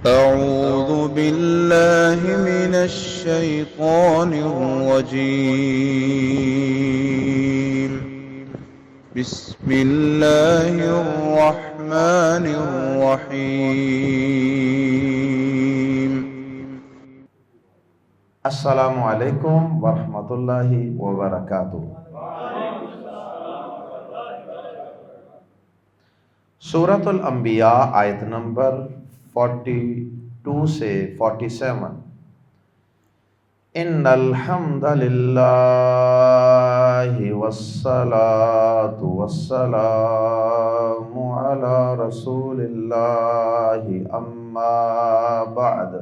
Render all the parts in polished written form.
أعوذ بالله من الشيطان الرجيم. بسم الله الرحمن الرحيم. السلام علیکم ورحمۃ اللہ وبرکاتہ۔ سورۃ الانبیاء آیت نمبر 42 سے 47۔ ان الحمد للہ والصلاة والسلام علی رسول اللہ اما بعد۔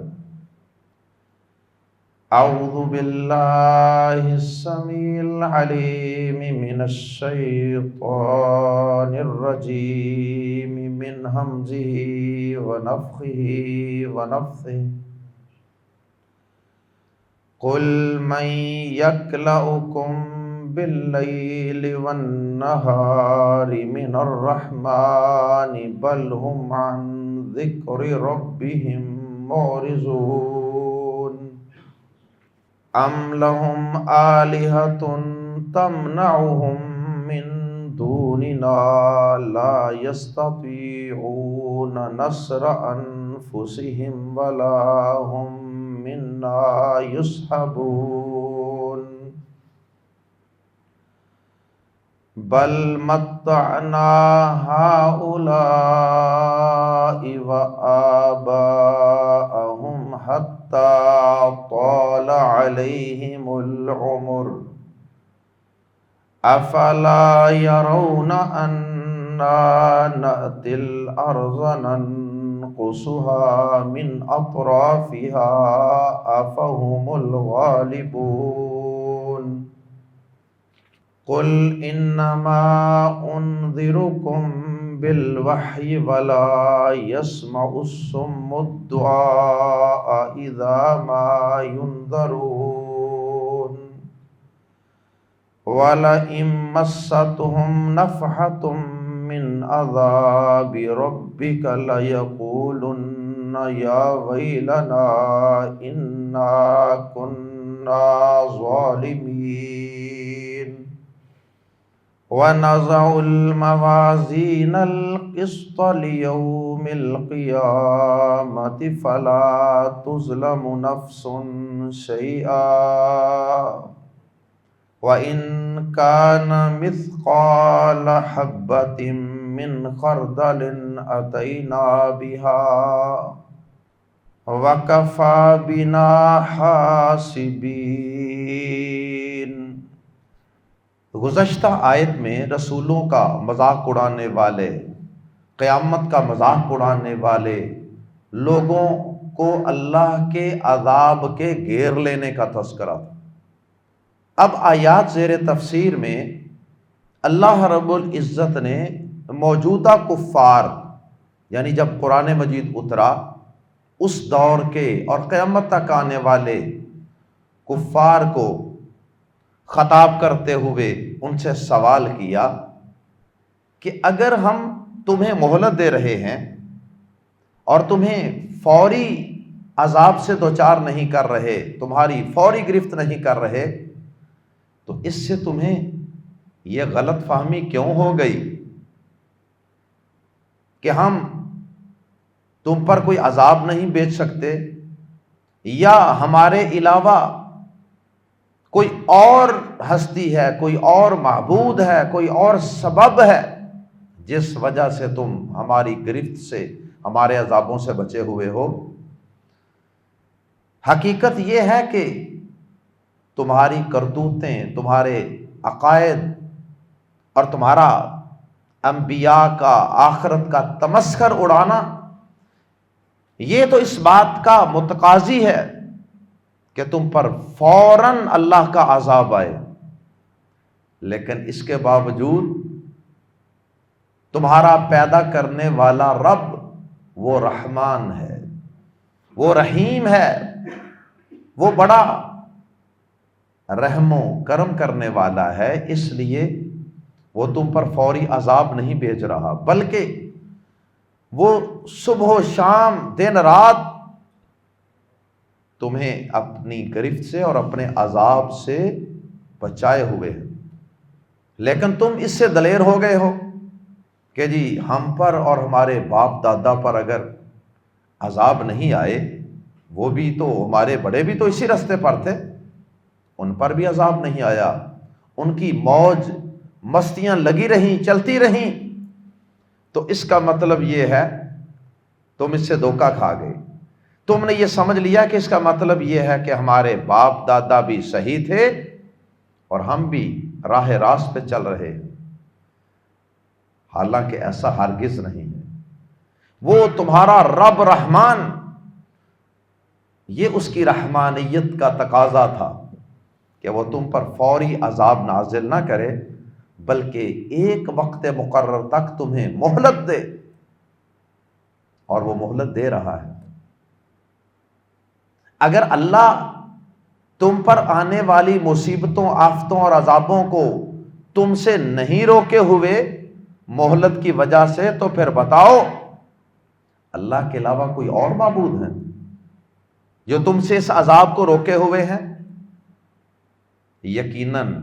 اعوذ باللہ السمیع العلیم من الشیطان الرجیم من ہمزہ ونفخہ ونفثہ۔ قل من یکلؤکم باللیل والنہار من الرحمن بل هم عن ذکر ربهم معرضون۔ ام لهم آلہۃ تمنعهم من دوننا لا يستطيعون نصر انفسهم ولا هم منا يصحبون۔ بل متعنا هؤلاء وآباءهم حتى طال عليهم العمر أفلا يرون أنا نأتي الأرض ننقصها من أطرافها أفهم الغالبون۔ قل إنما أنذركم بالوحي ولا يسمع الصم الدعاء إذا ما ينذرون۔ ولئن مستهم نفحة من عذاب ربك ليقولن يا ويلنا إنا كنا ظالمين۔ ونضع الموازين القسط ليوم القيامة فلا تظلم نفس شيئا وإن كان مثقال حبة من خردل أتينا بها وكفى بنا حاسبين۔ گزشتہ آیت میں رسولوں کا مذاق اڑانے والے، قیامت کا مذاق اڑانے والے لوگوں کو اللہ کے عذاب کے گھیر لینے کا تذکرہ تھا۔ اب آیات زیر تفسیر میں اللہ رب العزت نے موجودہ کفار، یعنی جب قرآن مجید اترا اس دور کے اور قیامت تک آنے والے کفار کو خطاب کرتے ہوئے ان سے سوال کیا کہ اگر ہم تمہیں مہلت دے رہے ہیں اور تمہیں فوری عذاب سے دوچار نہیں کر رہے، تمہاری فوری گرفت نہیں کر رہے، تو اس سے تمہیں یہ غلط فہمی کیوں ہو گئی کہ ہم تم پر کوئی عذاب نہیں بھیج سکتے، یا ہمارے علاوہ کوئی اور ہستی ہے، کوئی اور معبود ہے، کوئی اور سبب ہے جس وجہ سے تم ہماری گرفت سے، ہمارے عذابوں سے بچے ہوئے ہو۔ حقیقت یہ ہے کہ تمہاری کرتوتیں، تمہارے عقائد اور تمہارا انبیاء کا آخرت کا تمسخر اڑانا، یہ تو اس بات کا متقاضی ہے کہ تم پر فوراً اللہ کا عذاب آئے، لیکن اس کے باوجود تمہارا پیدا کرنے والا رب وہ رحمان ہے، وہ رحیم ہے، وہ بڑا رحم و کرم کرنے والا ہے، اس لیے وہ تم پر فوری عذاب نہیں بھیج رہا، بلکہ وہ صبح و شام دن رات تمہیں اپنی گرفت سے اور اپنے عذاب سے بچائے ہوئے ہیں، لیکن تم اس سے دلیر ہو گئے ہو کہ جی ہم پر اور ہمارے باپ دادا پر اگر عذاب نہیں آئے، وہ بھی تو ہمارے بڑے بھی تو اسی راستے پر تھے، ان پر بھی عذاب نہیں آیا، ان کی موج مستیاں لگی رہیں، چلتی رہیں، تو اس کا مطلب یہ ہے تم اس سے دھوکہ کھا گئے۔ تم نے یہ سمجھ لیا کہ اس کا مطلب یہ ہے کہ ہمارے باپ دادا بھی صحیح تھے اور ہم بھی راہ راست پہ چل رہے ہیں، حالانکہ ایسا ہرگز نہیں ہے۔ وہ تمہارا رب رحمان، یہ اس کی رحمانیت کا تقاضا تھا کہ وہ تم پر فوری عذاب نازل نہ کرے، بلکہ ایک وقت مقرر تک تمہیں مہلت دے، اور وہ مہلت دے رہا ہے۔ اگر اللہ تم پر آنے والی مصیبتوں، آفتوں اور عذابوں کو تم سے نہیں روکے ہوئے مہلت کی وجہ سے، تو پھر بتاؤ اللہ کے علاوہ کوئی اور معبود ہے جو تم سے اس عذاب کو روکے ہوئے ہیں؟ یقیناً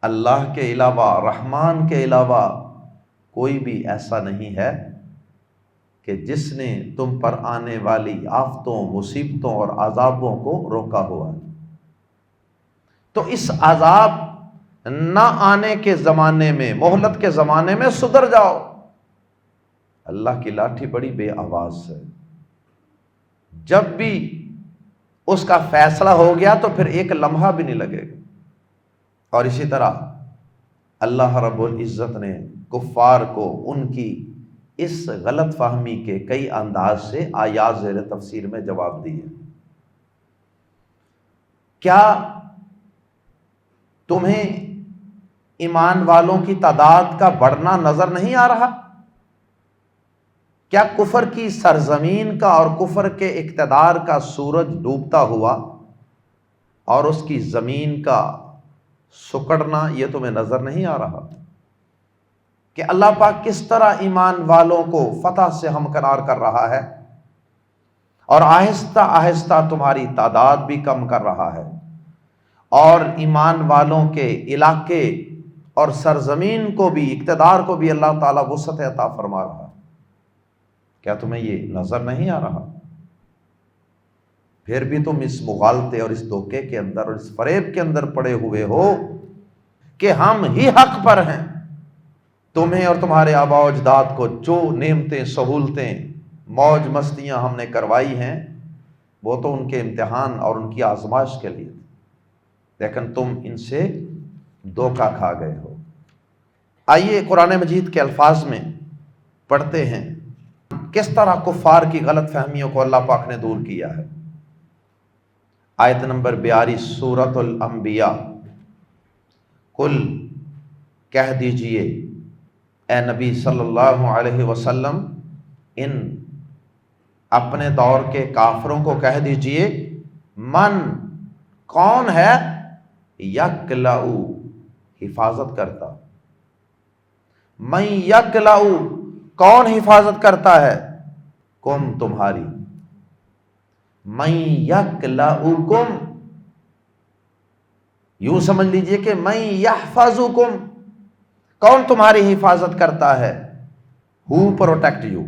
اللہ کے علاوہ، رحمان کے علاوہ کوئی بھی ایسا نہیں ہے کہ جس نے تم پر آنے والی آفتوں، مصیبتوں اور عذابوں کو روکا ہوا ہے۔ تو اس عذاب نہ آنے کے زمانے میں، مہلت کے زمانے میں سدھر جاؤ۔ اللہ کی لاٹھی بڑی بے آواز ہے، جب بھی اس کا فیصلہ ہو گیا تو پھر ایک لمحہ بھی نہیں لگے گا۔ اور اسی طرح اللہ رب العزت نے کفار کو ان کی اس غلط فہمی کے کئی انداز سے آیات زیر تفسیر میں جواب دیے۔ کیا تمہیں ایمان والوں کی تعداد کا بڑھنا نظر نہیں آ رہا؟ کیا کفر کی سرزمین کا اور کفر کے اقتدار کا سورج ڈوبتا ہوا اور اس کی زمین کا سکڑنا یہ تمہیں نظر نہیں آ رہا کہ اللہ پاک کس طرح ایمان والوں کو فتح سے ہمکنار کر رہا ہے اور آہستہ آہستہ تمہاری تعداد بھی کم کر رہا ہے، اور ایمان والوں کے علاقے اور سرزمین کو بھی، اقتدار کو بھی اللہ تعالیٰ وسعت عطا فرما رہا ہے؟ کیا تمہیں یہ نظر نہیں آ رہا؟ پھر بھی تم اس مغالطے اور اس دھوکے کے اندر اور اس فریب کے اندر پڑے ہوئے ہو کہ ہم ہی حق پر ہیں۔ تمہیں اور تمہارے آباء و اجداد کو جو نعمتیں، سہولتیں، موج مستیاں ہم نے کروائی ہیں، وہ تو ان کے امتحان اور ان کی آزمائش کے لیے، لیکن تم ان سے دھوکہ کھا گئے ہو۔ آئیے قرآن مجید کے الفاظ میں پڑھتے ہیں کس طرح کفار کی غلط فہمیوں کو اللہ پاک نے دور کیا ہے۔ آیت نمبر 42 سورۃ الانبیاء۔ قل کہہ دیجئے اے نبی صلی اللہ علیہ وسلم، ان اپنے دور کے کافروں کو کہہ دیجئے، من کون ہے، یکلؤ حفاظت کرتا، من یکلؤ کون حفاظت کرتا ہے، کم تمہاری، من یکلؤکم یوں سمجھ لیجئے کہ من یحفظکم کون تمہاری حفاظت کرتا ہے، ہو پروٹیکٹ یو،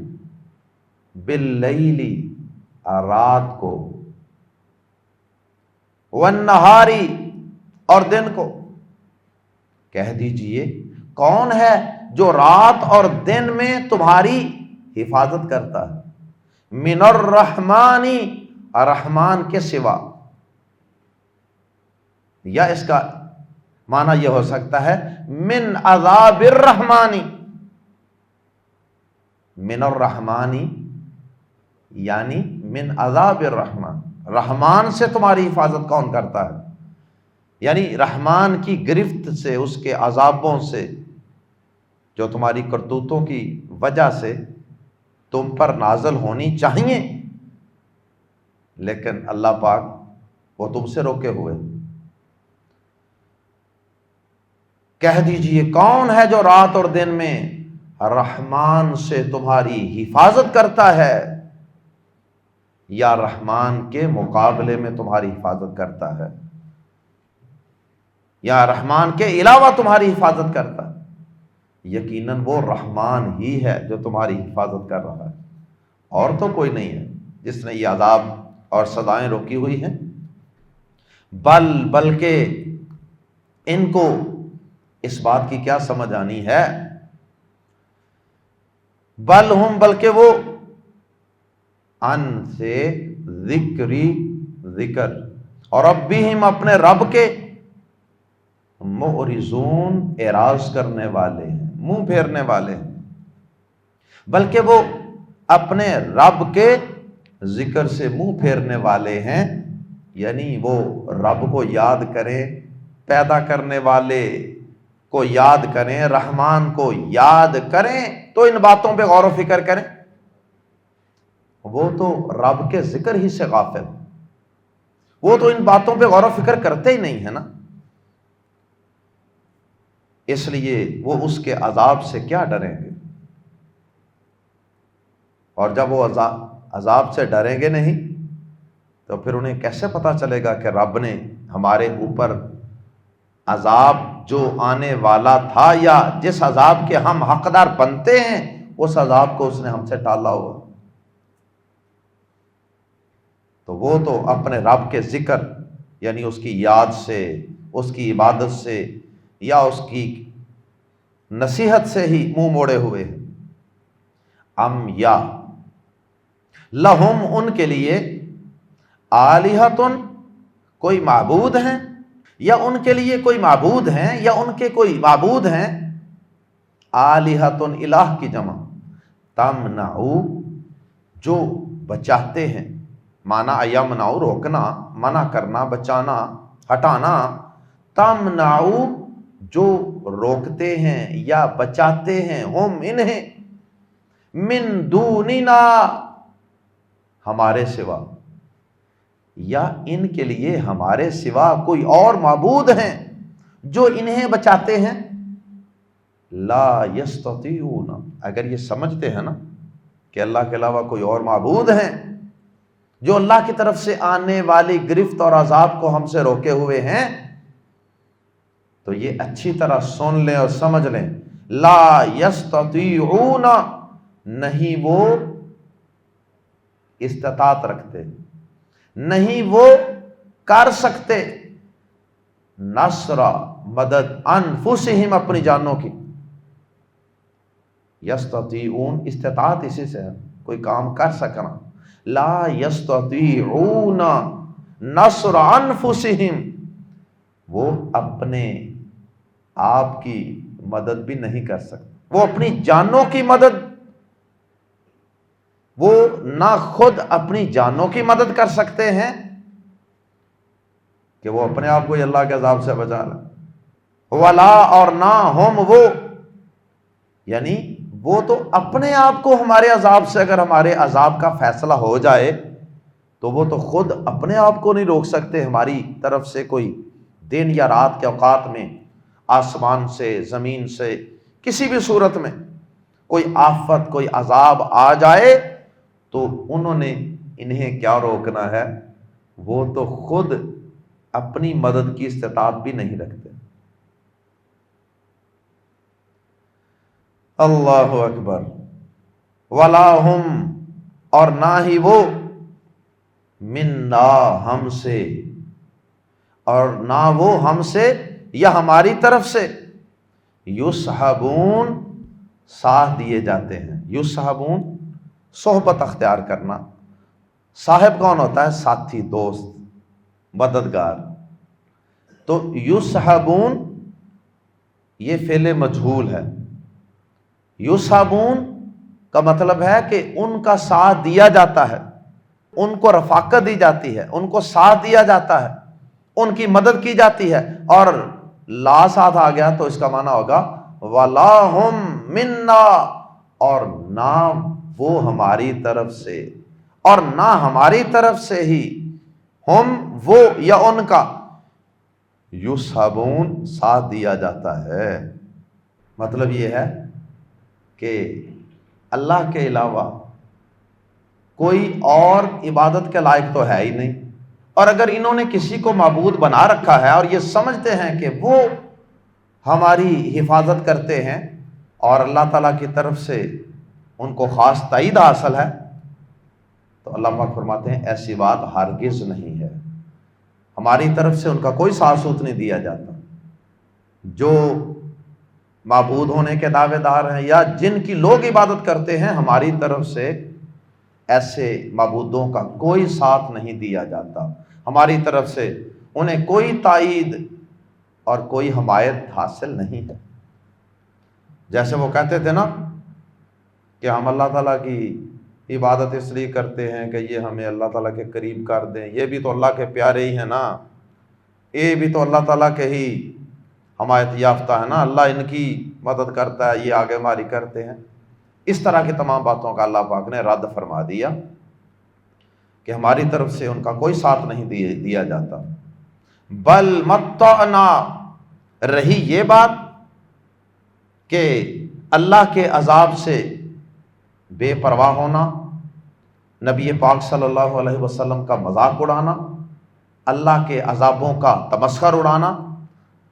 باللیل رات کو، والنہاری اور دن کو۔ کہہ دیجئے کون ہے جو رات اور دن میں تمہاری حفاظت کرتا ہے، من الرحمانی رحمان کے سوا، یا اس کا معنی یہ ہو سکتا ہے من عذاب الرحمانی، من الرحمانی یعنی من عذاب الرحمن، رحمان سے تمہاری حفاظت کون کرتا ہے، یعنی رحمان کی گرفت سے، اس کے عذابوں سے جو تمہاری کرتوتوں کی وجہ سے تم پر نازل ہونی چاہیے، لیکن اللہ پاک وہ تم سے روکے ہوئے۔ کہہ دیجئے کون ہے جو رات اور دن میں رحمان سے تمہاری حفاظت کرتا ہے یا رحمان کے مقابلے میں تمہاری حفاظت کرتا ہے، یا رحمان کے علاوہ تمہاری حفاظت کرتا ہے؟ یقیناً وہ رحمان ہی ہے جو تمہاری حفاظت کر رہا ہے، اور تو کوئی نہیں ہے جس نے یہ عذاب اور سزائیں روکی ہوئی ہیں۔ بلکہ ان کو اس بات کی کیا سمجھ آنی ہے، بلکہ وہ ان سے ذکر اور اب بھی ہم اپنے رب کے معرضون، اعراض کرنے والے ہیں، منہ پھیرنے والے ہیں، بلکہ وہ اپنے رب کے ذکر سے منہ پھیرنے والے ہیں، یعنی وہ رب کو یاد کریں، پیدا کرنے والے کو یاد کریں، رحمان کو یاد کریں تو ان باتوں پہ غور و فکر کریں۔ وہ تو رب کے ذکر ہی سے غافل، وہ تو ان باتوں پہ غور و فکر کرتے ہی نہیں ہے نا، اس لیے وہ اس کے عذاب سے کیا ڈریں گے؟ اور جب وہ عذاب سے ڈریں گے نہیں تو پھر انہیں کیسے پتا چلے گا کہ رب نے ہمارے اوپر عذاب جو آنے والا تھا یا جس عذاب کے ہم حقدار بنتے ہیں اس عذاب کو اس نے ہم سے ٹالا ہوا؟ تو وہ تو اپنے رب کے ذکر یعنی اس کی یاد سے، اس کی عبادت سے یا اس کی نصیحت سے ہی منہ موڑے ہوئے ہیں۔ یا لہم، ان کے لیے، آلہتن، کوئی معبود ہیں، یا ان کے لیے کوئی معبود ہیں، یا ان کے کوئی معبود ہیں، آلہتن الہ کی جمع، تمنعو، جو بچاتے ہیں، معنی یمنعو روکنا، منع کرنا، بچانا، ہٹانا، تمنعو جو روکتے ہیں یا بچاتے ہیں، ہم انہیں، من دوننا ہمارے سوا، یا ان کے لیے ہمارے سوا کوئی اور معبود ہیں جو انہیں بچاتے ہیں۔ لا یستطیعون، اگر یہ سمجھتے ہیں نا کہ اللہ کے علاوہ کوئی اور معبود ہیں جو اللہ کی طرف سے آنے والی گرفت اور عذاب کو ہم سے روکے ہوئے ہیں، تو یہ اچھی طرح سن لیں اور سمجھ لیں، لا یستطیعون، نہیں وہ استطاعت رکھتے، نہیں وہ کر سکتے، نصر، مدد، انفسہم، اپنی جانوں کی، یستطیعون استطاعت اسی سے ہے، کوئی کام کر سکنا، لا یستطیعون نصر انفسہم، وہ اپنے آپ کی مدد بھی نہیں کر سکتے، وہ اپنی جانوں کی مدد، وہ نہ خود اپنی جانوں کی مدد کر سکتے ہیں کہ وہ اپنے آپ کو اللہ کے عذاب سے بچا لیں، ولا، اور نہ، ہم وہ، یعنی وہ تو اپنے آپ کو ہمارے عذاب سے، اگر ہمارے عذاب کا فیصلہ ہو جائے تو وہ تو خود اپنے آپ کو نہیں روک سکتے، ہماری طرف سے کوئی دن یا رات کے اوقات میں آسمان سے، زمین سے، کسی بھی صورت میں کوئی آفت، کوئی عذاب آ جائے تو انہیں کیا روکنا ہے؟ وہ تو خود اپنی مدد کی استطاعت بھی نہیں رکھتے۔ اللہ اکبر۔ ولا ہم، اور نہ ہی وہ، منا، ہم سے، اور نہ وہ ہم سے یا ہماری طرف سے، یصحبون، ساتھ دیے جاتے ہیں۔ یصحبون، صحبت اختیار کرنا۔ صاحب کون ہوتا ہے؟ ساتھی، دوست، مددگار۔ تو یصحبون یہ فعل مجہول ہے۔ یصحبون کا مطلب ہے کہ ان کا ساتھ دیا جاتا ہے، ان کو رفاقت دی جاتی ہے، ان کو ساتھ دیا جاتا ہے، ان کی مدد کی جاتی ہے۔ اور لا ساتھ آ گیا تو اس کا معنی ہوگا ولا ہم منا، اور نہ وہ ہماری طرف سے، اور نہ ہماری طرف سے ہی، ہم وہ یا ان کا، یصحبون ساتھ دیا جاتا ہے۔ مطلب یہ ہے کہ اللہ کے علاوہ کوئی اور عبادت کے لائق تو ہے ہی نہیں، اور اگر انہوں نے کسی کو معبود بنا رکھا ہے اور یہ سمجھتے ہیں کہ وہ ہماری حفاظت کرتے ہیں اور اللہ تعالیٰ کی طرف سے ان کو خاص تائید حاصل ہے، تو اللہ پاک فرماتے ہیں ایسی بات ہرگز نہیں ہے، ہماری طرف سے ان کا کوئی ساتھ سوت نہیں دیا جاتا۔ جو معبود ہونے کے دعوے دار ہیں یا جن کی لوگ عبادت کرتے ہیں، ہماری طرف سے ایسے معبودوں کا کوئی ساتھ نہیں دیا جاتا، ہماری طرف سے انہیں کوئی تائید اور کوئی حمایت حاصل نہیں ہے۔ جیسے وہ کہتے تھے نا کہ ہم اللہ تعالیٰ کی عبادت اس لیے کرتے ہیں کہ یہ ہمیں اللہ تعالیٰ کے قریب کر دیں، یہ بھی تو اللہ کے پیارے ہی ہیں نا، یہ بھی تو اللہ تعالیٰ کے ہی حمایت یافتہ ہے نا، اللہ ان کی مدد کرتا ہے، یہ آگے ماری کرتے ہیں۔ اس طرح کی تمام باتوں کا اللہ پاک نے رد فرما دیا کہ ہماری طرف سے ان کا کوئی ساتھ نہیں دیا جاتا۔ بل متعنا، رہی یہ بات کہ اللہ کے عذاب سے بے پرواہ ہونا، نبی پاک صلی اللہ علیہ وسلم کا مذاق اڑانا، اللہ کے عذابوں کا تمسخر اڑانا،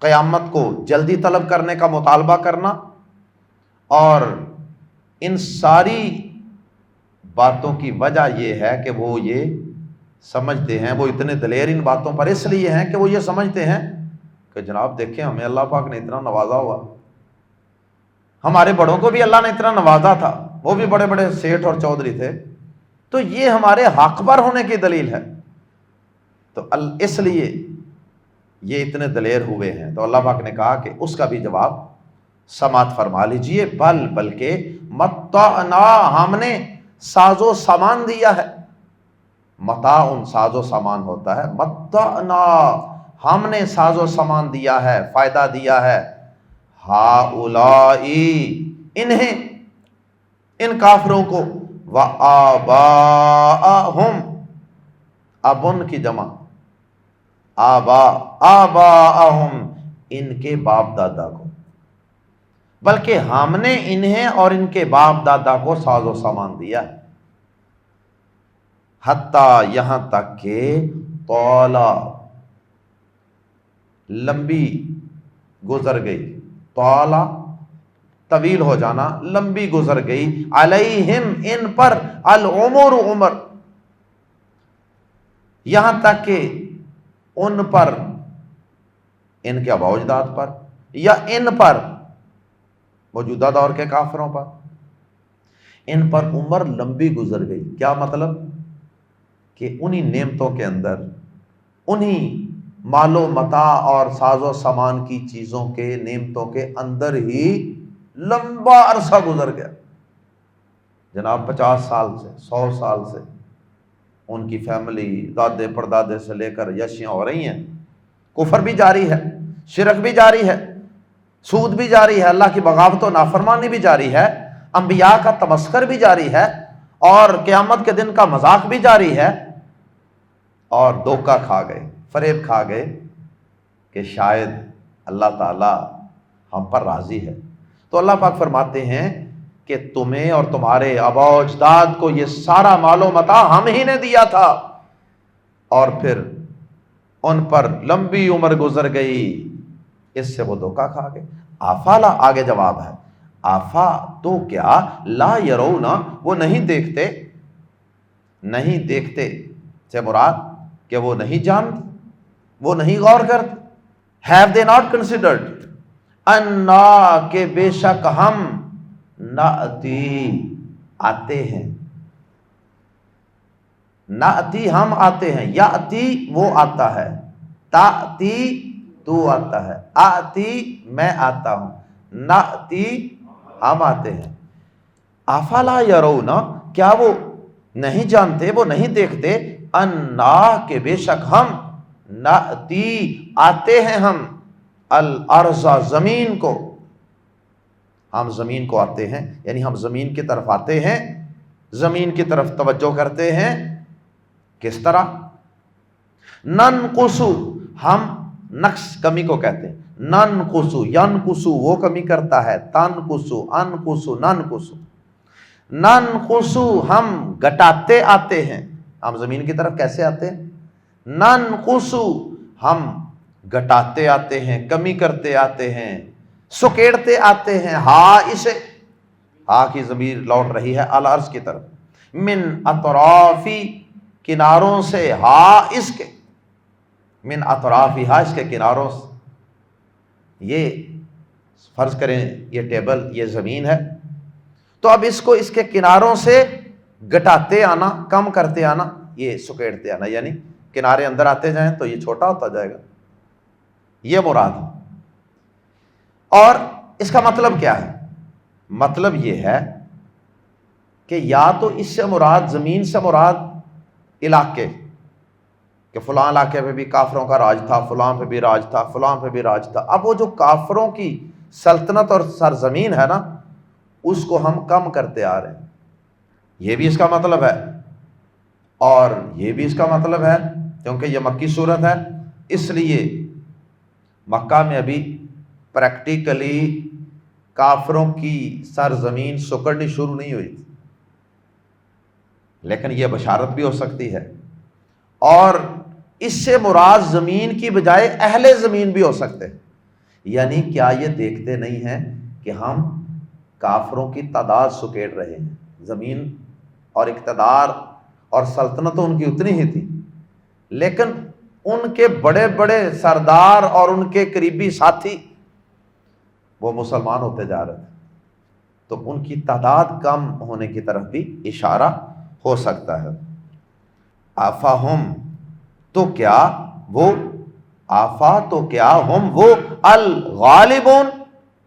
قیامت کو جلدی طلب کرنے کا مطالبہ کرنا، اور ان ساری باتوں کی وجہ یہ ہے کہ وہ یہ سمجھتے ہیں، وہ اتنے دلیر ان باتوں پر اس لیے ہیں کہ وہ یہ سمجھتے ہیں کہ جناب دیکھیں ہمیں اللہ پاک نے اتنا نوازا ہوا، ہمارے بڑوں کو بھی اللہ نے اتنا نوازا تھا، وہ بھی بڑے بڑے سیٹھ اور چودھری تھے، تو یہ ہمارے حق پر ہونے کی دلیل ہے، تو اس لیے یہ اتنے دلیر ہوئے ہیں۔ تو اللہ پاک نے کہا کہ اس کا بھی جواب سماعت فرما لیجئے، بلکہ متعنا، ہم نے ساز و سامان دیا ہے، متاع ساز و سامان ہوتا ہے، متعنا ہم نے ساز و سامان دیا ہے، فائدہ دیا ہے، ہؤلائی انہیں، ان کافروں کو، وآباءہم، اب ان کی جمع آباءہم، ان کے باپ دادا کو، بلکہ ہم نے انہیں اور ان کے باپ دادا کو ساز و سامان دیا ہے، حتیٰ یہاں تک کہ طولا، لمبی گزر گئی، طولا طویل ہو جانا، لمبی گزر گئی، علیہم ان پر، العمر عمر، یہاں تک کہ ان پر، ان کے آباء و اجداد پر یا ان پر، موجودہ دور کے کافروں پر، ان پر عمر لمبی گزر گئی۔ کیا مطلب؟ کہ انہی نعمتوں کے اندر، انہی مال و متاع اور ساز و سامان کی چیزوں کے، نعمتوں کے اندر ہی لمبا عرصہ گزر گیا، جناب 50 سال سے 100 سال سے ان کی فیملی، دادے پردادے سے لے کر یشیاں ہو رہی ہیں، کفر بھی جاری ہے، شرک بھی جاری ہے، سود بھی جاری ہے، اللہ کی بغاوت و نافرمانی بھی جاری ہے، انبیاء کا تمسخر بھی جاری ہے، اور قیامت کے دن کا مذاق بھی جاری ہے، اور دھوکہ کھا گئے، فریب کھا گئے کہ شاید اللہ تعالیٰ ہم پر راضی ہے۔ تو اللہ پاک فرماتے ہیں کہ تمہیں اور تمہارے آباء و اجداد کو یہ سارا مال و متاع ہم ہی نے دیا تھا، اور پھر ان پر لمبی عمر گزر گئی، اس سے وہ دھوکہ کھا گئے۔ آفالا، آگے جواب ہے، آفا تو کیا، لا یرون، وہ نہیں دیکھتے، نہیں دیکھتے سے مراد کہ وہ نہیں جانتے، وہ نہیں غور کرتے، have they not considered، انا کہ بے شک ہم، ناتی آتے ہیں، ناتی ہم آتے ہیں، یاتی وہ آتا ہے، تاتی تو آتا ہے، آتی میں آتا ہوں، ناتی ہم آتے ہیں۔ افلا یرون، کیا وہ نہیں جانتے، وہ نہیں دیکھتے، انا کہ بے شک ہم، ناتی آتے ہیں ہم، الارض زمین کو، ہم زمین کو آتے ہیں، یعنی ہم زمین کی طرف آتے ہیں، زمین کی طرف توجہ کرتے ہیں۔ کس طرح؟ ننقص، ہم نقص کمی کو کہتے ہیں، ننقصو ینقصو وہ کمی کرتا ہے، تنقصو انقصو ننقصو، ننقصو ہم گھٹاتے آتے ہیں، ہم زمین کی طرف کیسے آتے ہیں؟ ننقصو ہم گھٹاتے آتے ہیں، کمی کرتے آتے ہیں، سکیڑتے آتے ہیں، ہا اسے، ہا کی ضمیر لوٹ رہی ہے الارض کی طرف، من اطرافی کناروں سے، ہا اس کے، من اطرافی ہا اس کے کناروں سے، یہ فرض کریں یہ ٹیبل، یہ زمین ہے، تو اب اس کو اس کے کناروں سے گھٹاتے آنا، کم کرتے آنا، یہ سکیڑتے آنا، یعنی کنارے اندر آتے جائیں تو یہ چھوٹا ہوتا جائے گا، یہ مراد ہے۔ اور اس کا مطلب کیا ہے؟ مطلب یہ ہے کہ یا تو اس سے مراد، زمین سے مراد علاقے، کہ فلاں علاقے پہ بھی کافروں کا راج تھا، فلاں پہ بھی راج تھا، فلاں پہ بھی راج تھا، اب وہ جو کافروں کی سلطنت اور سرزمین ہے نا، اس کو ہم کم کرتے آ رہے ہیں، یہ بھی اس کا مطلب ہے، اور یہ بھی اس کا مطلب ہے، کیونکہ یہ مکی صورت ہے، اس لیے مکہ میں ابھی پریکٹیکلی کافروں کی سرزمین سکڑنی شروع نہیں ہوئی تھی، لیکن یہ بشارت بھی ہو سکتی ہے، اور اس سے مراد زمین کی بجائے اہل زمین بھی ہو سکتے ہیں، یعنی کیا یہ دیکھتے نہیں ہیں کہ ہم کافروں کی تعداد سکیڑ رہے ہیں، زمین اور اقتدار اور سلطنت تو ان کی اتنی ہی تھی، لیکن ان کے بڑے بڑے سردار اور ان کے قریبی ساتھی وہ مسلمان ہوتے جا رہے تھے، تو ان کی تعداد کم ہونے کی طرف بھی اشارہ ہو سکتا ہے۔ آفاہم تو کیا وہ، آفا تو کیا ہم وہ، الغالبون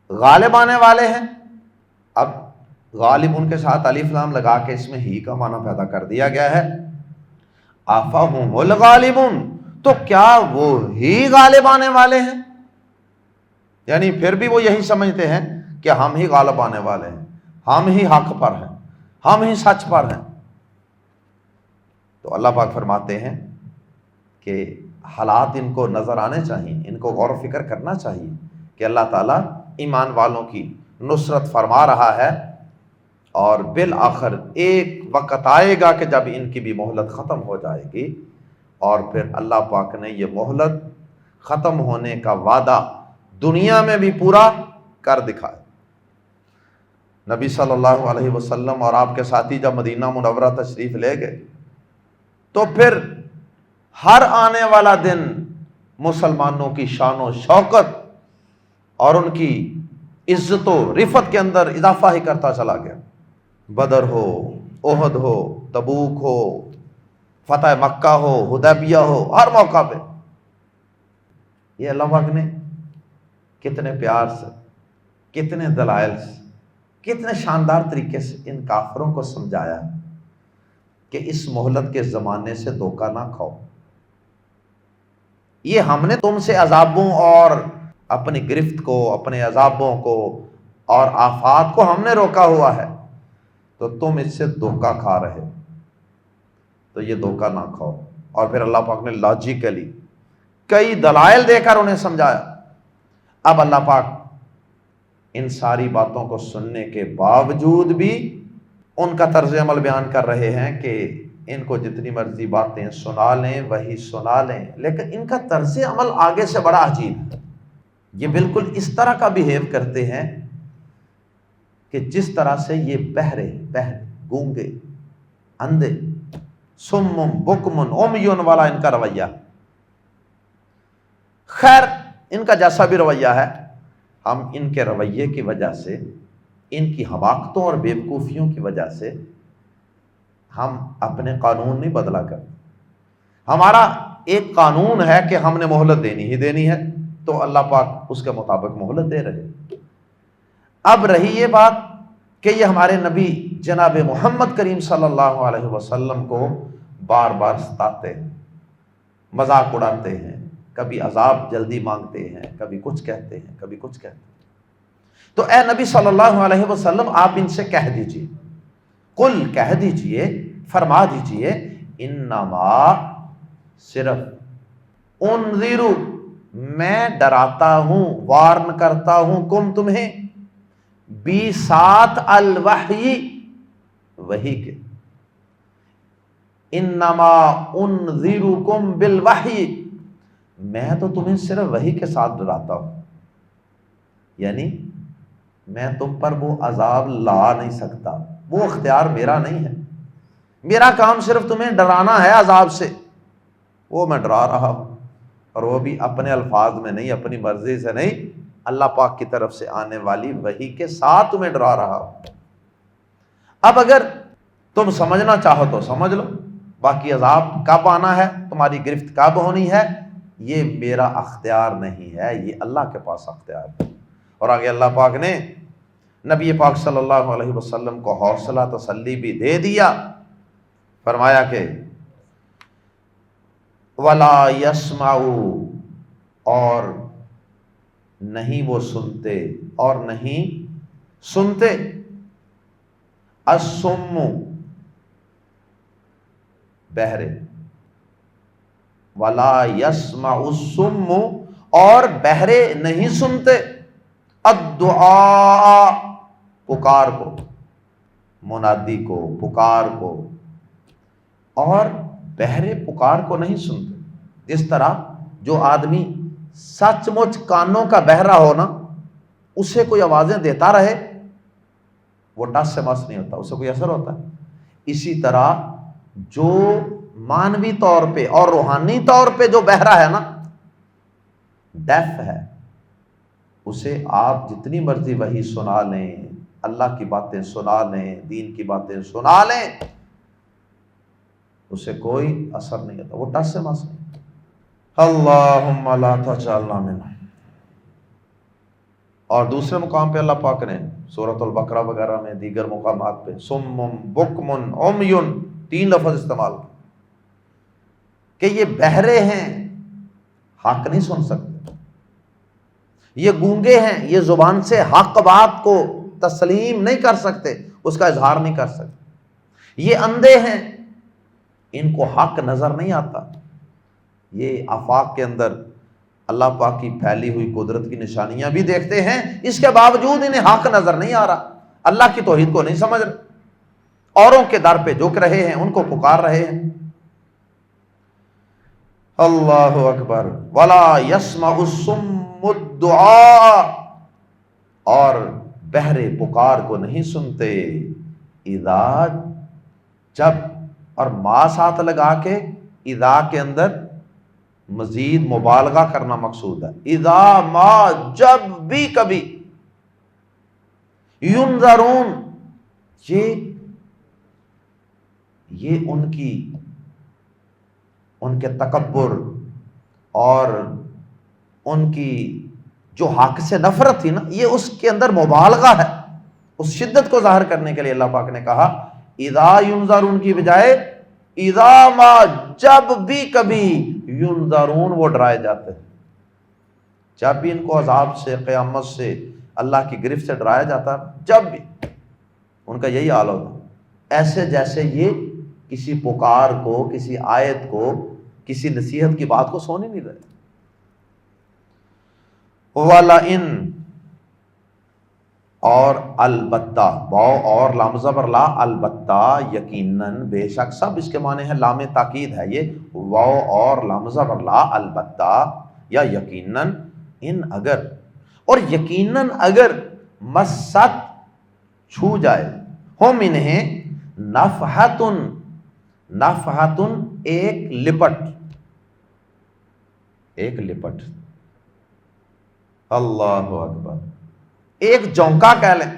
غالب آنے والے ہیں، اب غالبون کے ساتھ الف لام لگا کے اس میں ہی کا معنی پیدا کر دیا گیا ہے، آفاہم الغالبون تو کیا وہ ہی غالب آنے والے ہیں، یعنی پھر بھی وہ یہی سمجھتے ہیں کہ ہم ہی غالب آنے والے ہیں، ہم ہی حق پر ہیں، ہم ہی سچ پر ہیں۔ تو اللہ پاک فرماتے ہیں کہ حالات ان کو نظر آنے چاہیے، ان کو غور و فکر کرنا چاہیے کہ اللہ تعالیٰ ایمان والوں کی نصرت فرما رہا ہے، اور بالآخر ایک وقت آئے گا کہ جب ان کی بھی مہلت ختم ہو جائے گی، اور پھر اللہ پاک نے یہ مہلت ختم ہونے کا وعدہ دنیا میں بھی پورا کر دکھایا۔ نبی صلی اللہ علیہ وسلم اور آپ کے ساتھی جب مدینہ منورہ تشریف لے گئے تو پھر ہر آنے والا دن مسلمانوں کی شان و شوکت اور ان کی عزت و رفت کے اندر اضافہ ہی کرتا چلا گیا، بدر ہو، احد ہو، تبوک ہو، فتح مکہ ہو، حدیبیہ ہو، ہر موقع پہ یہ اللہ پاک نے کتنے پیار سے، کتنے دلائل سے، کتنے شاندار طریقے سے ان کافروں کو سمجھایا کہ اس مہلت کے زمانے سے دھوکہ نہ کھاؤ، یہ ہم نے تم سے عذابوں اور اپنی گرفت کو، اپنے عذابوں کو اور آفات کو ہم نے روکا ہوا ہے، تو تم اس سے دھوکہ کھا رہے، تو یہ دھوکہ نہ کھاؤ۔ اور پھر اللہ پاک نے لاجیکلی کئی دلائل دے کر انہیں سمجھایا۔ اب اللہ پاک ان ساری باتوں کو سننے کے باوجود بھی ان کا طرز عمل بیان کر رہے ہیں کہ ان کو جتنی مرضی باتیں سنا لیں وہی سنا لیں، لیکن ان کا طرز عمل آگے سے بڑا عجیب ہے، یہ بالکل اس طرح کا بیہیو کرتے ہیں کہ جس طرح سے یہ بہرے، گونگے، اندھے، سمم بکمن عمیون والا ان کا رویہ۔ خیر ان کا جیسا بھی رویہ ہے، ہم ان کے رویے کی وجہ سے، ان کی حماقتوں اور بیوقوفیوں کی وجہ سے ہم اپنے قانون نہیں بدلا کرتے۔ ہمارا ایک قانون ہے کہ ہم نے مہلت دینی ہی دینی ہے، تو اللہ پاک اس کے مطابق مہلت دے رہے۔ اب رہی یہ بات کہ یہ ہمارے نبی جناب محمد کریم صلی اللہ علیہ وسلم کو بار بار ستاتے ہیں، مذاق اڑاتے ہیں، کبھی عذاب جلدی مانگتے ہیں، کبھی کچھ کہتے ہیں، کبھی کچھ کہتے ہیں۔ تو اے نبی صلی اللہ علیہ وسلم آپ ان سے کہہ دیجئے، قل کہہ دیجئے، فرما دیجئے، انما صرف انذر میں ڈراتا ہوں، وارن کرتا ہوں کم تمہیں بی ساتھ الوحی، وحی کے، انما انذرکم بالوحی، میں تو تمہیں صرف وحی کے ساتھ ڈراتا ہوں، یعنی میں تم پر وہ عذاب لا نہیں سکتا، وہ اختیار میرا نہیں ہے، میرا کام صرف تمہیں ڈرانا ہے عذاب سے، وہ میں ڈرا رہا ہوں، اور وہ بھی اپنے الفاظ میں نہیں، اپنی مرضی سے نہیں، اللہ پاک کی طرف سے آنے والی وحی کے ساتھ تمہیں ڈرا رہا ہوں۔ اب اگر تم سمجھنا چاہو تو سمجھ لو، باقی عذاب کب آنا ہے، تمہاری گرفت کب ہونی ہے، یہ میرا اختیار نہیں ہے، یہ اللہ کے پاس اختیار ہے۔ اور آگے اللہ پاک نے نبی پاک صلی اللہ علیہ وسلم کو حوصلہ تسلی بھی دے دیا، فرمایا کہ وَلَا يَسْمَعُ، اور نہیں وہ سنتے، اور نہیں سنتے، الصم، بہرے، وَلَا يَسْمَعُ الصم، اور بہرے نہیں سنتے، الدعاء، پکار کو، منادی کو، پکار کو، اور بہرے پکار کو نہیں سنتے۔ جس طرح جو آدمی سچ مچ کانوں کا بہرا ہو نا، اسے کوئی آوازیں دیتا رہے وہ ٹس سے مس نہیں ہوتا، اسے کوئی اثر ہوتا ہے۔ اسی طرح جو مانوی طور پہ اور روحانی طور پہ جو بہرا ہے نا، ڈیف ہے، اسے آپ جتنی مرضی وحی سنا لیں، اللہ کی باتیں سنا لیں، دین کی باتیں سنا لیں، اسے کوئی اثر نہیں ہوتا، وہ ٹس سے مس نہیں۔ اللہم لا تجعلنا منہم۔ اور دوسرے مقام پہ اللہ پاک نے سورۃ البقرہ وغیرہ میں، دیگر مقامات پہ صم بکم عمی، 3 لفظ استعمال کہ یہ بہرے ہیں، حق نہیں سن سکتے، یہ گونگے ہیں، یہ زبان سے حق بات کو تسلیم نہیں کر سکتے، اس کا اظہار نہیں کر سکتے، یہ اندھے ہیں، ان کو حق نظر نہیں آتا، یہ آفاق کے اندر اللہ پاک کی پھیلی ہوئی قدرت کی نشانیاں بھی دیکھتے ہیں، اس کے باوجود انہیں حق نظر نہیں آ رہا، اللہ کی توحید کو نہیں سمجھ رہے، اوروں کے در پہ جھک رہے ہیں، ان کو پکار رہے ہیں۔ اللہ اکبر۔ وَلَا يَسْمَعُ الصُّمُّ الدُّعَاءَ، اور بہرے پکار کو نہیں سنتے، اذا، جب، اور ما ساتھ لگا کے اذا کے اندر مزید مبالغہ کرنا مقصود ہے، اذا ما، جب بھی کبھی، ینذرون، یہ ان کے تکبر اور ان کی جو حق سے نفرت تھی نا، یہ اس کے اندر مبالغہ ہے، اس شدت کو ظاہر کرنے کے لیے اللہ پاک نے کہا اذا ینذرون کی بجائے اذا ما، جب بھی کبھی، ینذرون، وہ ڈرائے جاتے ہیں، جب بھی ان کو عذاب سے، قیامت سے، اللہ کی گرفت سے ڈرایا جاتا، جب بھی ان کا یہی حال ہوتا، ایسے جیسے یہ کسی پکار کو، کسی آیت کو، کسی نصیحت کی بات کو سن ہی نہیں رہے۔ وَلَئِن، اور البتہ، واو اور لام زبر لا، البتہ، یقیناً، بے شک، سب اس کے معنی ہے لام تاکید ہے، یہ واو اور لام زبر لا، البتہ یا یقیناً، ان اگر، اور یقیناً اگر، مست، چھو جائے، ہم انہیں، نفحتن، نفحتن، ایک لپٹ، ایک لپٹ، اللہ اکبر، ایک جونکا کہہ لیں،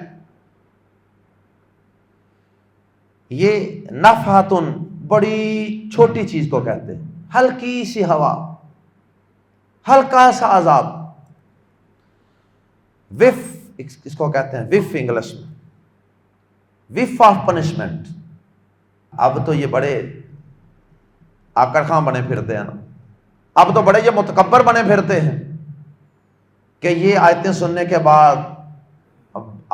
یہ نفحتن بڑی چھوٹی چیز کو کہتے ہیں، ہلکی سی ہوا، ہلکا سا عذاب، وف، اس کو کہتے ہیں وف انگلش میں، وف آف پنشمنٹ۔ اب تو یہ بڑے آکڑ خاں بنے پھرتے ہیں نا، اب تو بڑے یہ متکبر بنے پھرتے ہیں کہ یہ آیتیں سننے کے بعد،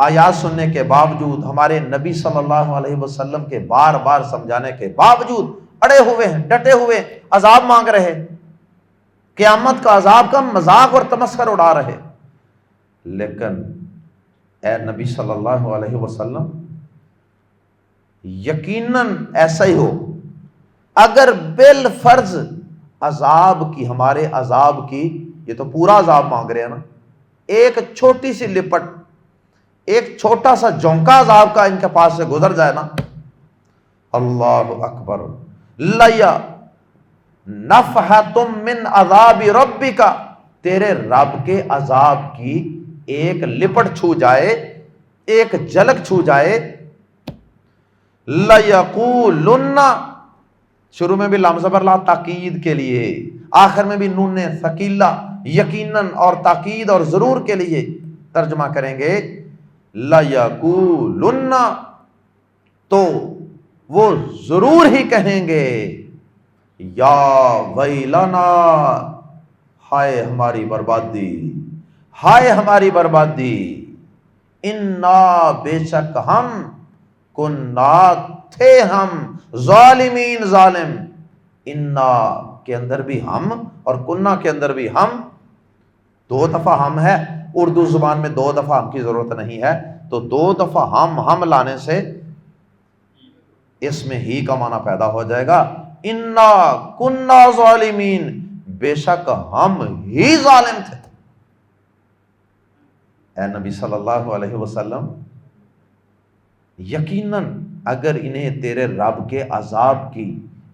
آیات سننے کے باوجود، ہمارے نبی صلی اللہ علیہ وسلم کے بار بار سمجھانے کے باوجود اڑے ہوئے ہیں، ڈٹے ہوئے، عذاب مانگ رہے، قیامت کا عذاب کا مذاق اور تمسخر اڑا رہے. لیکن اے نبی صلی اللہ علیہ وسلم یقیناً ایسا ہی ہو. اگر بالفرض عذاب کی، ہمارے عذاب کی، یہ تو پورا عذاب مانگ رہے ہیں نا، ایک چھوٹی سی لپٹ، ایک چھوٹا سا جونکا عذاب کا ان کے پاس سے گزر جائے نا، اللہ اکبر، لیا نفحتم من عذاب ربک، تیرے رب کے عذاب کی ایک لپٹ چھو جائے، ایک جھلک چھو جائے. لَيَقُولُنَّ، شروع میں بھی لام زبر لا تاکید کے لیے، آخر میں بھی نون ثقیلہ یقیناً اور تاکید اور ضرور کے لیے ترجمہ کریں گے. لَيَقُولُنَّ، تو وہ ضرور ہی کہیں گے، یا ویلنا، ہائے ہماری بربادی، ہائے ہماری بربادی، انا، بے شک ہم، کنا، تھے ہم، ظالمین، ظالم، انا کے اندر بھی ہم اور کنا کے اندر بھی ہم، دو دفعہ ہم ہے. اردو زبان میں دو دفعہ ہم کی ضرورت نہیں ہے، تو دو دفعہ ہم لانے سے اس میں ہی کا معنی پیدا ہو جائے گا. انا کنا ظالمین، بے شک ہم ہی ظالم تھے. اے نبی صلی اللہ علیہ وسلم یقیناً اگر انہیں تیرے رب کے عذاب کی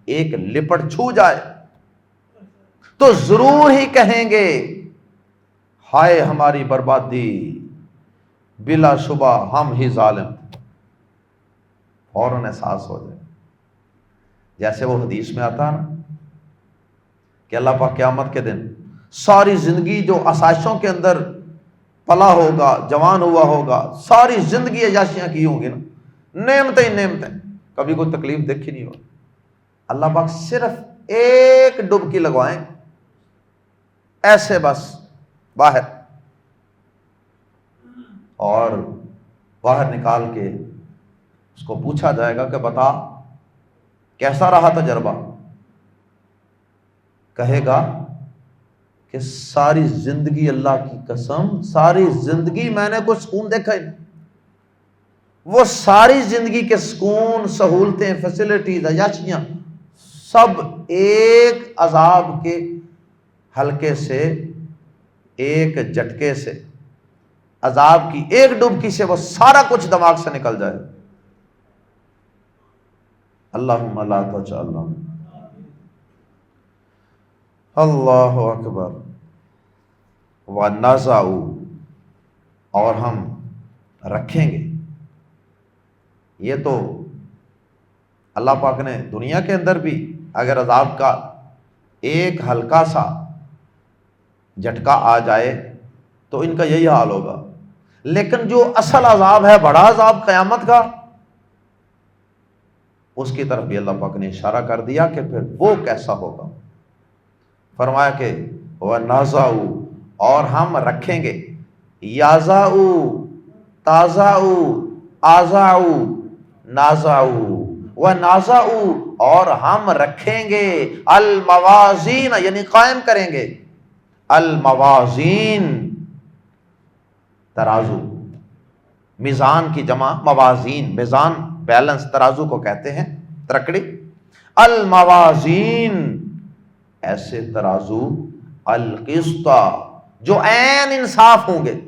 ایک لپٹ چھو جائے تو ضرور ہی کہیں گے، ہائے ہماری بربادی، بلا شبہ ہم ہی ظالم تھے. فوراً احساس ہو جائے، جیسے وہ حدیث میں آتا ہے نا کہ اللہ پاک قیامت کے دن ساری زندگی جو آسائشوں کے اندر پلا ہوگا، جوان ہوا ہوگا، ساری زندگی عیاشیاں کی ہوں گی نا، نعمتیں ہی نعمتیں، کبھی کوئی تکلیف دیکھی نہیں ہوگی. اللہ پاک صرف ایک ڈبکی لگوائیں ایسے بس باہر، اور باہر نکال کے اس کو پوچھا جائے گا کہ بتا کیسا رہا تجربہ؟ کہے گا کہ ساری زندگی، اللہ کی قسم، ساری زندگی میں نے کوئی سکون دیکھا ہی نہیں. وہ ساری زندگی کے سکون، سہولتیں، فیسلٹیز، عیاشیاں سب ایک عذاب کے ہلکے سے، ایک جھٹکے سے، عذاب کی ایک ڈبکی سے وہ سارا کچھ دماغ سے نکل جائے. اللہم لا تجعلنا. اللہ اکبر. وَنَزَعُوا، اور ہم رکھیں گے. یہ تو اللہ پاک نے دنیا کے اندر بھی اگر عذاب کا ایک ہلکا سا جھٹکا آ جائے تو ان کا یہی حال ہوگا، لیکن جو اصل عذاب ہے، بڑا عذاب قیامت کا، اس کی طرف بھی اللہ پاک نے اشارہ کر دیا کہ پھر وہ کیسا ہوگا. فرمایا کہ وَنَزَعُوا، اور ہم رکھیں گے، یَزَعُوا، تَزَعُوا، آزَعُوا، نَازَعُوا، وَنَازَعُوا، اور ہم رکھیں گے، الموازین، یعنی قائم کریں گے، الموازین، ترازو، میزان کی جمع موازین، میزان، بیلنس، ترازو کو کہتے ہیں، ترکڑی. الموازین، ایسے ترازو، القسطہ، جو عین انصاف ہوں گے.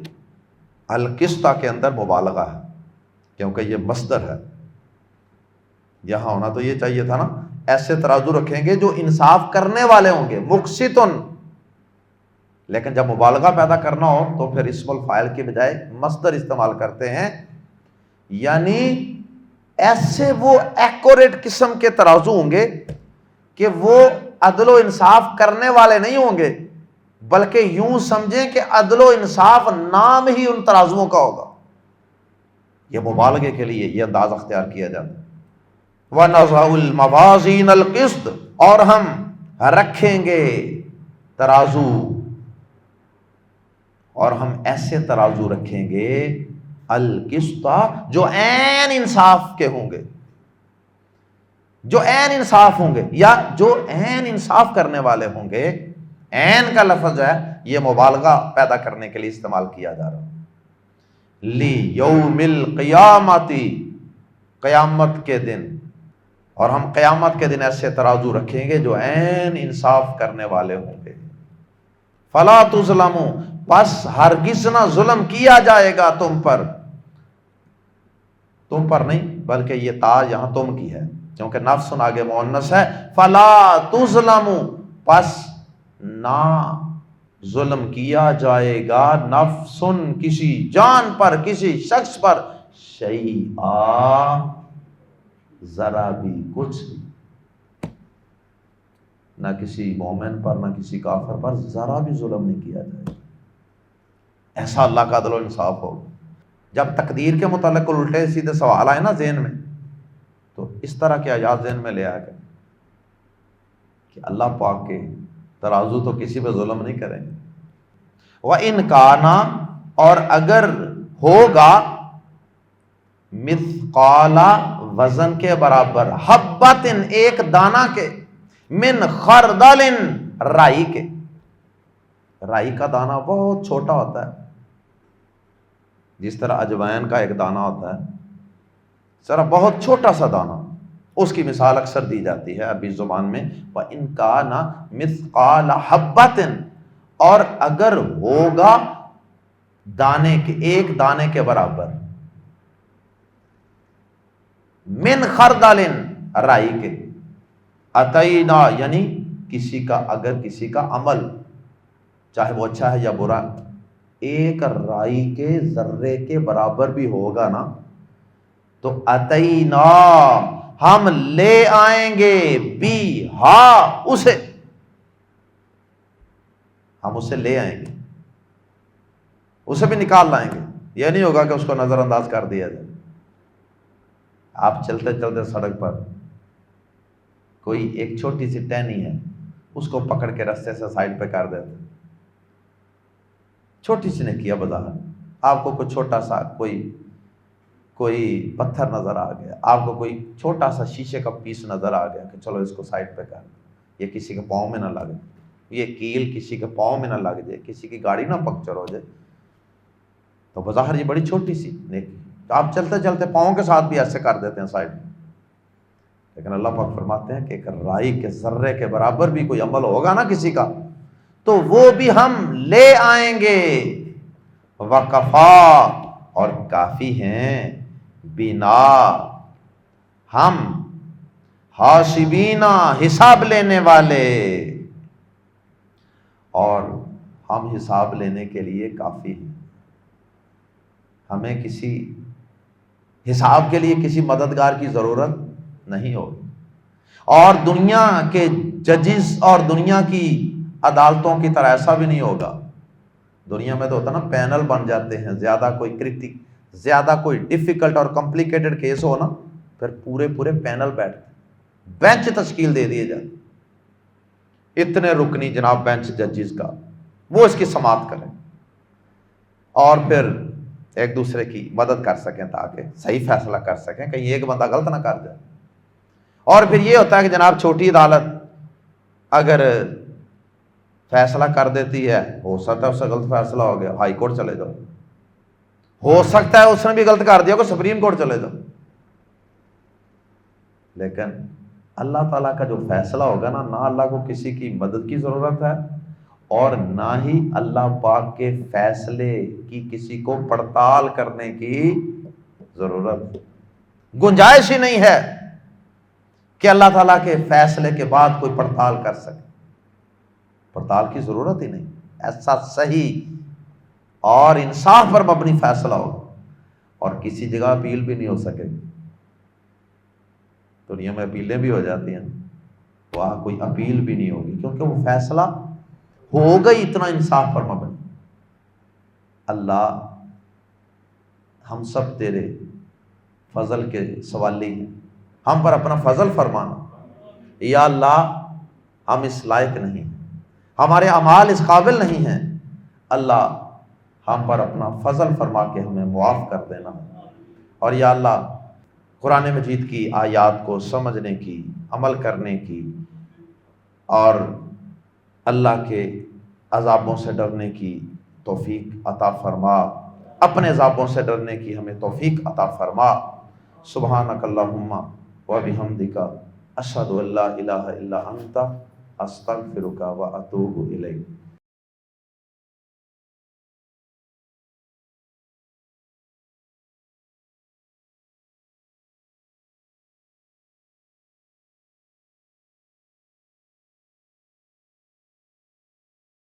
القسطہ کے اندر مبالغہ ہے کیونکہ یہ مصدر ہے، یہاں ہونا تو یہ چاہیے تھا نا، ایسے ترازو رکھیں گے جو انصاف کرنے والے ہوں گے، مقسطن. لیکن جب مبالغہ پیدا کرنا ہو تو پھر اسم الفاعل کے بجائے مصدر استعمال کرتے ہیں، یعنی ایسے وہ ایکوریٹ قسم کے ترازو ہوں گے کہ وہ عدل و انصاف کرنے والے نہیں ہوں گے، بلکہ یوں سمجھیں کہ عدل و انصاف نام ہی ان ترازوؤں کا ہوگا. یہ مبالغے کے لیے یہ انداز اختیار کیا جاتا ہے. وَنَزَعُ الْمَوَازِينَ الْقِسْطَ، اور ہم رکھیں گے ترازو، اور ہم ایسے ترازو رکھیں گے القسطہ، جو عین انصاف کے ہوں گے، جو عین انصاف ہوں گے، یا جو عین انصاف کرنے والے ہوں گے. عین کا لفظ ہے یہ مبالغہ پیدا کرنے کے لیے استعمال کیا جا رہا ہے. لی یوم القیامتی، قیامت کے دن. اور ہم قیامت کے دن ایسے ترازو رکھیں گے جو عین انصاف کرنے والے ہوں گے. فلا تظلموا، پس ہرگز نہ ظلم کیا جائے گا تم پر. تم پر نہیں بلکہ یہ تا یہاں تم کی ہے کیونکہ نفس آگے مؤنث ہے. فلا تظلموا، پس نہ ظلم کیا جائے گا نفس کسی جان پر، کسی شخص پر، شیئا ذرا بھی، کچھ بھی. نہ کسی مومن پر نہ کسی کافر پر ذرا بھی ظلم نہیں کیا جائے گا. ایسا اللہ کا عدل و انصاف ہو. جب تقدیر کے متعلق الٹے سیدھے سوال آئے نا ذہن میں، تو اس طرح کے آیات ذہن میں لے آ گئے کہ اللہ پاک کے ترازو تو کسی پہ ظلم نہیں کریں گے. وَإِنْ كَانَ، اور اگر ہوگا، مثقال وزن کے برابر، حبۃ ایک دانہ کے، من خردل رائی کے. رائی کا دانہ بہت چھوٹا ہوتا ہے، جس طرح اجوائن کا ایک دانہ ہوتا ہے، ذرا بہت چھوٹا سا دانہ. اس کی مثال اکثر دی جاتی ہے عربی زبان میں. وَإِنْ كَانَ مِثْقَالَ حَبَّةٍ، اور اگر ہوگا دانے کے، ایک دانے کے برابر، من خردل رائی کے، اتینا یعنی کسی کا، اگر کسی کا عمل چاہے وہ اچھا ہے یا برا، ایک رائی کے ذرے کے برابر بھی ہوگا نا، تو اتینا ہم لے آئیں گے، بھی ہاں اسے، ہم اسے لے آئیں گے، اسے بھی نکال لائیں گے. یہ نہیں ہوگا کہ اس کو نظر انداز کر دیا جائے. آپ چلتے چلتے سڑک پر کوئی ایک چھوٹی سی ٹہنی ہے، اس کو پکڑ کے رستے سے سائڈ پہ کر دیتے، چھوٹی سی نے کیا وضاحت. آپ کو کوئی چھوٹا سا کوئی پتھر نظر آ گیا، آپ کو کوئی چھوٹا سا شیشے کا پیس نظر آ گیا کہ چلو اس کو سائڈ پہ کر، یہ کسی کے پاؤں میں نہ لگے، یہ کیل کسی کے پاؤں میں نہ لگ جائے، کسی کی گاڑی نہ پنکچر ہو جائے. تو بظاہر یہ بڑی چھوٹی سی نیکی، آپ چلتے چلتے پاؤں کے ساتھ بھی ایسے کر دیتے ہیں سائڈ میں. لیکن اللہ پاک فرماتے ہیں کہ اگر رائی کے ذرے کے برابر بھی کوئی عمل ہوگا نا کسی کا، تو وہ بھی ہم لے آئیں گے. وَقَفَا، اور کافی ہیں، بنا ہم، حاسبینا حساب لینے والے، اور ہم حساب لینے کے لیے کافی ہیں. ہمیں کسی حساب کے لیے کسی مددگار کی ضرورت نہیں ہوگی. اور دنیا کے ججز اور دنیا کی عدالتوں کی طرح ایسا بھی نہیں ہوگا. دنیا میں تو ہوتا نا پینل بن جاتے ہیں، زیادہ کوئی ڈیفیکلٹ اور کمپلیکیٹڈ کیس ہو نا، پھر پورے پینل بیٹھتے، بینچ تشکیل دے دیے جاتے، اتنے رکنی جناب بینچ ججز کا، وہ اس کی سماعت کریں اور پھر ایک دوسرے کی مدد کر سکیں تاکہ صحیح فیصلہ کر سکیں، کہیں ایک بندہ غلط نہ کر جائے. اور پھر یہ ہوتا ہے کہ جناب چھوٹی عدالت اگر فیصلہ کر دیتی ہے، ہو سکتا ہے اس سے غلط فیصلہ ہو گیا، ہائی کورٹ چلے جاؤ، ہو سکتا ہے اس نے بھی غلط کر دیا کہ سپریم کورٹ چلے جاؤ. لیکن اللہ تعالیٰ کا جو فیصلہ ہوگا نا، نہ اللہ کو کسی کی مدد کی ضرورت ہے اور نہ ہی اللہ پاک کے فیصلے کی کسی کو پڑتال کرنے کی ضرورت. گنجائش ہی نہیں ہے کہ اللہ تعالیٰ کے فیصلے کے بعد کوئی پڑتال کر سکے، پڑتال کی ضرورت ہی نہیں. ایسا صحیح اور انصاف پر مبنی فیصلہ ہوگا، اور کسی جگہ اپیل بھی نہیں ہو سکے. دنیا میں اپیلیں بھی ہو جاتی ہیں، وہاں کوئی اپیل بھی نہیں ہوگی کیونکہ وہ فیصلہ ہوگا ہی اتنا انصاف پر مبنی. اللہ ہم سب تیرے فضل کے سوالی ہیں، ہم پر اپنا فضل فرمانا. یا اللہ ہم اس لائق نہیں، ہمارے اعمال اس قابل نہیں ہیں، اللہ ہم پر اپنا فضل فرما کے ہمیں معاف کر دینا. اور یا اللہ قرآن مجید کی آیات کو سمجھنے کی، عمل کرنے کی اور اللہ کے عذابوں سے ڈرنے کی توفیق عطا فرما، اپنے عذابوں سے ڈرنے کی ہمیں توفیق عطا فرما۔ سبحانک اللہم و بحمدک، اشہد ان لا الہ الا انت، استغفرک و اتوب الیک۔